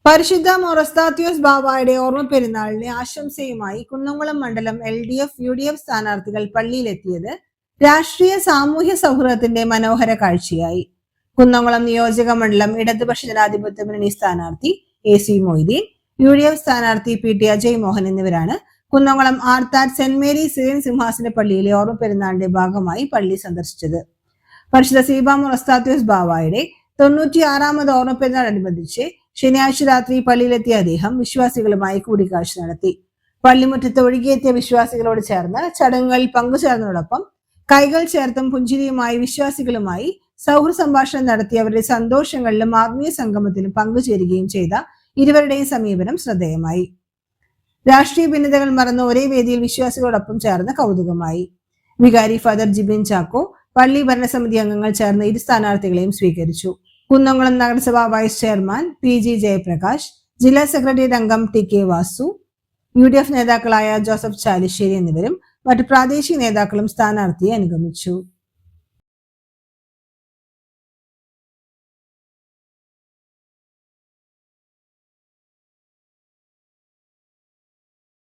പരിശുദ്ധ മൊറസ്താത്യോസ് ബാവായുടെ ഓർമ്മ പെരുന്നാളിന് ആശംസയുമായി കുന്നംകുളം മണ്ഡലം LDF UDF സ്ഥാനാർത്ഥികൾ പള്ളിയിലെത്തിയത് രാഷ്ട്രീയ സാമൂഹ്യ സൗഹൃദത്തിന്റെ മനോഹര കാഴ്ചയായി. കുന്നംകുളം നിയോജക മണ്ഡലം ഇടതുപക്ഷ ജനാധിപത്യ മുന്നണി സ്ഥാനാർത്ഥി AC മൊയ്തീൻ, UDF സ്ഥാനാർത്ഥി PT അജയ് മോഹൻ എന്നിവരാണ് Kunnamkulam Arthat saint Mary Syrian സിംഹാസന പള്ളിയിലെ ഓർമ്മ പെരുന്നാളിന്റെ ഭാഗമായി പള്ളി സന്ദർശിച്ചത്. പരിശുദ്ധ സീബാ മൊറസ്താത്യോസ് ബാവായുടെ 96ാമത് ഓർമ്മ പെരുന്നാളനുബന്ധിച്ച് ശനിയാഴ്ച രാത്രി പള്ളിയിലെത്തിയ അദ്ദേഹം വിശ്വാസികളുമായി കൂടിക്കാഴ്ച നടത്തി. പള്ളിമുറ്റത്ത് ഒഴുകിയെത്തിയ വിശ്വാസികളോട് ചേർന്ന് ചടങ്ങുകളിൽ പങ്കുചേർന്നതോടൊപ്പം കൈകൾ ചേർത്തും പുഞ്ചിരിയുമായി വിശ്വാസികളുമായി സൗഹൃദ സംഭാഷണം നടത്തി അവരുടെ സന്തോഷങ്ങളിലും ആത്മീയ സംഗമത്തിലും പങ്കുചേരുകയും ചെയ്ത ഇരുവരുടെയും സമീപനം ശ്രദ്ധേയമായി. രാഷ്ട്രീയ ഭിന്നതകൾ മറന്ന് ഒരേ വേദിയിൽ വിശ്വാസികളോടൊപ്പം ചേർന്ന് കൗതുകമായി. വികാരി ഫാദർ ജിബിൻ ചാക്കോ, പള്ളി ഭരണസമിതി അംഗങ്ങൾ ചേർന്ന് ഇരു സ്ഥാനാർത്ഥികളെയും സ്വീകരിച്ചു. കുന്നംകുളം നഗരസഭാ വൈസ് ചെയർമാൻ PG ജയപ്രകാശ്, ജില്ലാ സെക്രട്ടേറിയറ്റ് അംഗം TK വാസു, UDF നേതാക്കളായ ജോസഫ് ചാലിശ്ശേരി എന്നിവരും മറ്റു പ്രാദേശിക നേതാക്കളും സ്ഥാനാർത്ഥിയെ അനുഗമിച്ചു.